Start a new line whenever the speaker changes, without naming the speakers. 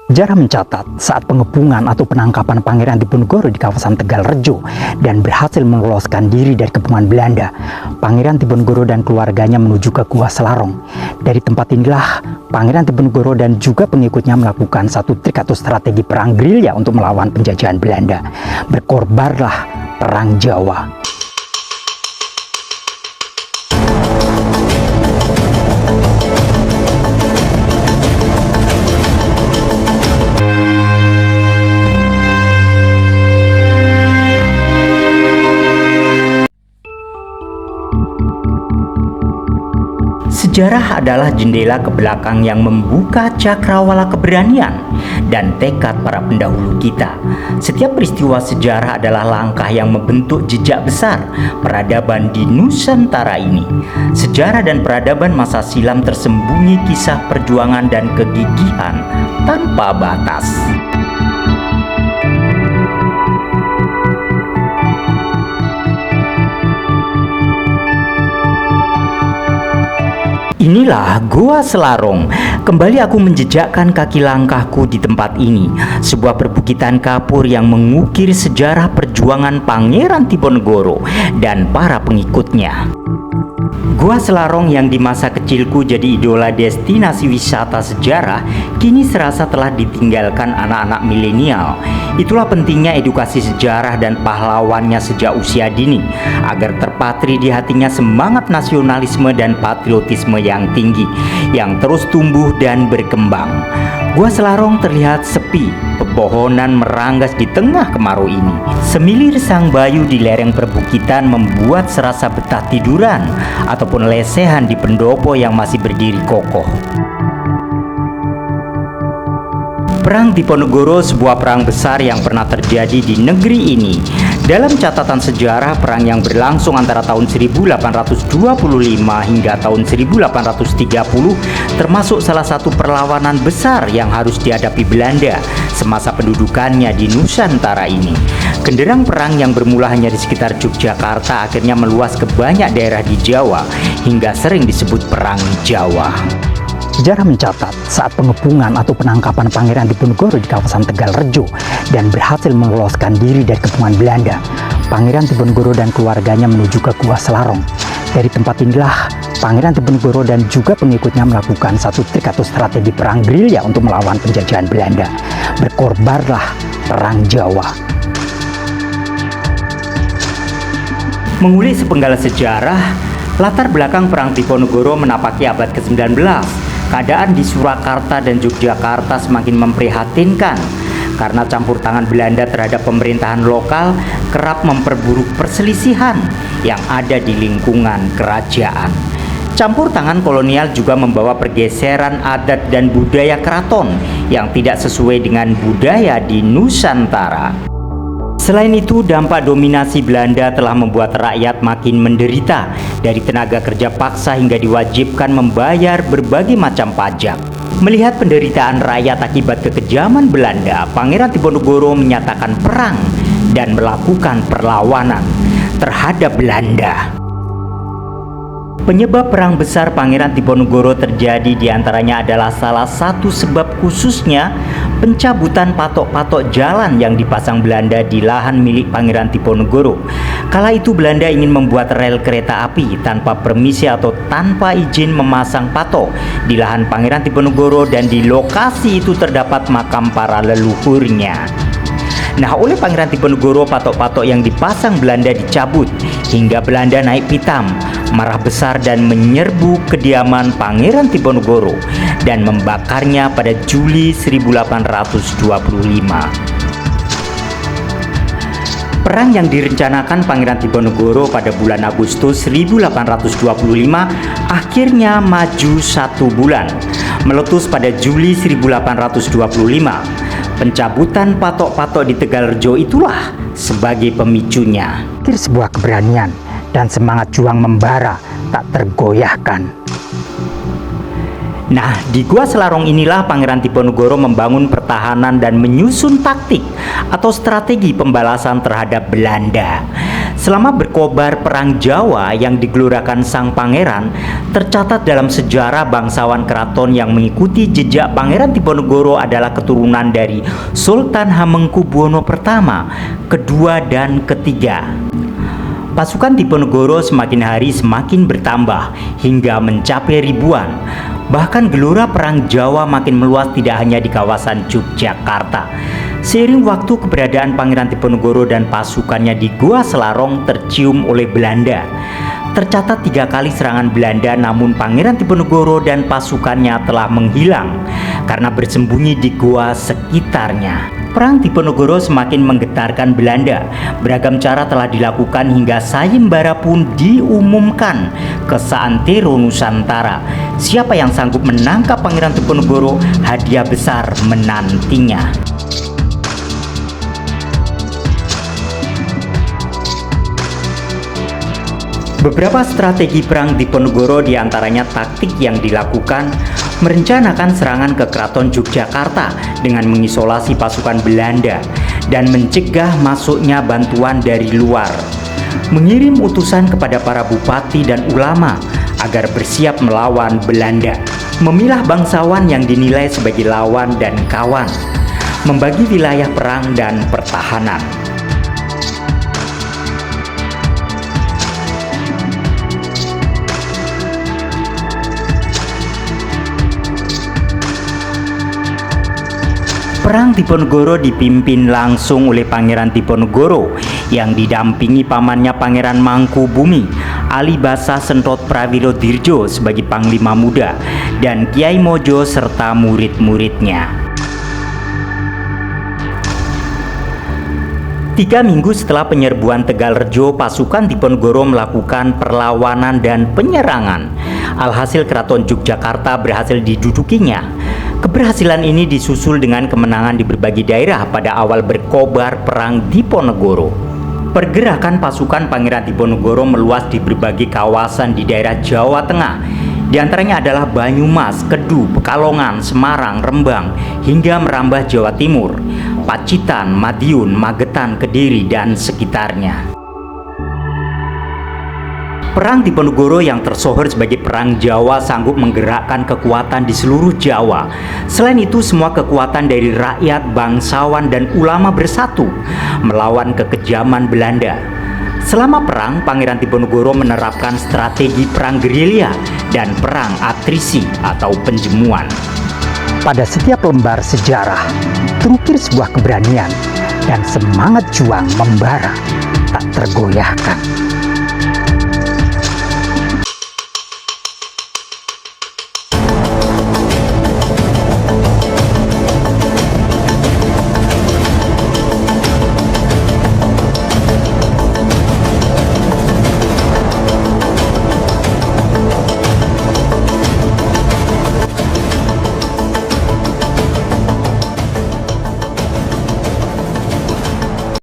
Sejarah mencatat saat pengepungan atau penangkapan Pangeran Diponegoro di kawasan Tegalrejo dan berhasil meloloskan diri dari kepungan Belanda, Pangeran Diponegoro dan keluarganya menuju ke Gua Selarong. Dari tempat inilah Pangeran Diponegoro dan juga pengikutnya melakukan satu trik atau strategi perang gerilya untuk melawan penjajahan Belanda. Berkorbarlah Perang Jawa. Sejarah adalah jendela ke belakang yang membuka cakrawala keberanian dan tekad para pendahulu kita. Setiap peristiwa sejarah adalah langkah yang membentuk jejak besar peradaban di Nusantara ini. Sejarah dan peradaban masa silam tersembunyi kisah perjuangan dan kegigihan tanpa batas. Inilah Gua Selarong. Kembali aku menjejakkan kaki langkahku di tempat ini, sebuah perbukitan kapur yang mengukir sejarah perjuangan Pangeran Diponegoro dan para pengikutnya. Gua Selarong yang di masa kecilku jadi idola destinasi wisata sejarah, kini serasa telah ditinggalkan anak-anak milenial. Itulah pentingnya edukasi sejarah dan pahlawannya sejak usia dini, agar terpatri di hatinya semangat nasionalisme dan patriotisme yang tinggi, yang terus tumbuh dan berkembang. Gua Selarong terlihat sepi, pepohonan meranggas di tengah kemarau ini. Semilir sang bayu di lereng perbukitan membuat serasa betah tiduran ataupun lesehan di pendopo yang masih berdiri kokoh. Perang Diponegoro sebuah perang besar yang pernah terjadi di negeri ini. Dalam catatan sejarah, perang yang berlangsung antara tahun 1825 hingga tahun 1830 termasuk salah satu perlawanan besar yang harus dihadapi Belanda semasa pendudukannya di Nusantara ini. Genderang perang yang bermula hanya di sekitar Yogyakarta akhirnya meluas ke banyak daerah di Jawa hingga sering disebut Perang Jawa. Sejarah mencatat saat pengepungan atau penangkapan Pangeran Diponegoro di kawasan Tegalrejo dan berhasil meloloskan diri dari kepungan Belanda, Pangeran Diponegoro dan keluarganya menuju ke Gua Selarong. Dari tempat inilah Pangeran Diponegoro dan juga pengikutnya melakukan satu trik atau strategi perang gerilya untuk melawan penjajahan Belanda. Berkorbarlah Perang Jawa. Mengulik sepenggal sejarah, latar belakang Perang Diponegoro menapaki abad ke-19. Keadaan di Surakarta dan Yogyakarta semakin memprihatinkan karena campur tangan Belanda terhadap pemerintahan lokal kerap memperburuk perselisihan yang ada di lingkungan kerajaan. Campur tangan kolonial juga membawa pergeseran adat dan budaya keraton yang tidak sesuai dengan budaya di Nusantara. Selain itu, dampak dominasi Belanda telah membuat rakyat makin menderita, dari tenaga kerja paksa hingga diwajibkan membayar berbagai macam pajak. Melihat penderitaan rakyat akibat kekejaman Belanda, Pangeran Diponegoro menyatakan perang dan melakukan perlawanan terhadap Belanda. Penyebab perang besar Pangeran Diponegoro terjadi diantaranya adalah salah satu sebab khususnya pencabutan patok-patok jalan yang dipasang Belanda di lahan milik Pangeran Diponegoro. Kala itu Belanda ingin membuat rel kereta api tanpa permisi atau tanpa izin memasang patok di lahan Pangeran Diponegoro, dan di lokasi itu terdapat makam para leluhurnya. Nah, oleh Pangeran Diponegoro, patok-patok yang dipasang Belanda dicabut hingga Belanda naik pitam, marah besar dan menyerbu kediaman Pangeran Diponegoro dan membakarnya pada Juli 1825. Perang yang direncanakan Pangeran Diponegoro pada bulan Agustus 1825 akhirnya maju 1 bulan, meletus pada Juli 1825. Pencabutan patok-patok di Tegalrejo itulah sebagai pemicunya. Sebuah keberanian dan semangat juang membara tak tergoyahkan. Nah, di Gua Selarong inilah Pangeran Diponegoro membangun pertahanan dan menyusun taktik atau strategi pembalasan terhadap Belanda. Selama berkobar Perang Jawa yang digelurakan sang pangeran, tercatat dalam sejarah bangsawan keraton yang mengikuti jejak Pangeran Diponegoro adalah keturunan dari Sultan Hamengkubuwono I, kedua dan ketiga. Pasukan Diponegoro semakin hari semakin bertambah hingga mencapai ribuan. Bahkan gelora Perang Jawa makin meluas tidak hanya di kawasan Yogyakarta. Seiring waktu, keberadaan Pangeran Diponegoro dan pasukannya di Goa Selarong tercium oleh Belanda. Tercatat 3 kali serangan Belanda, namun Pangeran Diponegoro dan pasukannya telah menghilang karena bersembunyi di goa sekitarnya. Perang Diponegoro semakin menggetarkan Belanda. Beragam cara telah dilakukan hingga sayembara pun diumumkan ke seantero Nusantara. Siapa yang sanggup menangkap Pangeran Diponegoro, hadiah besar menantinya. Beberapa strategi perang Diponegoro, diantaranya taktik yang dilakukan merencanakan serangan ke Keraton Yogyakarta dengan mengisolasi pasukan Belanda dan mencegah masuknya bantuan dari luar, mengirim utusan kepada para bupati dan ulama agar bersiap melawan Belanda, memilah bangsawan yang dinilai sebagai lawan dan kawan, membagi wilayah perang dan pertahanan. Perang Diponegoro dipimpin langsung oleh Pangeran Diponegoro yang didampingi pamannya Pangeran Mangkubumi, Alibasa Sentot Prawilodirjo sebagai Panglima Muda, dan Kiai Mojo serta murid-muridnya. 3 minggu setelah penyerbuan Tegalrejo, pasukan Diponegoro melakukan perlawanan dan penyerangan. Alhasil Keraton Yogyakarta berhasil didudukinya. Keberhasilan ini disusul dengan kemenangan di berbagai daerah pada awal berkobar Perang Diponegoro. Pergerakan pasukan Pangeran Diponegoro meluas di berbagai kawasan di daerah Jawa Tengah. Di antaranya adalah Banyumas, Kedu, Pekalongan, Semarang, Rembang, hingga merambah Jawa Timur, Pacitan, Madiun, Magetan, Kediri, dan sekitarnya. Perang Diponegoro yang tersohor sebagai Perang Jawa sanggup menggerakkan kekuatan di seluruh Jawa. Selain itu, semua kekuatan dari rakyat, bangsawan, dan ulama bersatu melawan kekejaman Belanda. Selama perang, Pangeran Diponegoro menerapkan strategi perang gerilya dan perang atrisi atau penjemuan. Pada setiap lembar sejarah, terukir sebuah keberanian dan semangat juang membara tak tergoyahkan.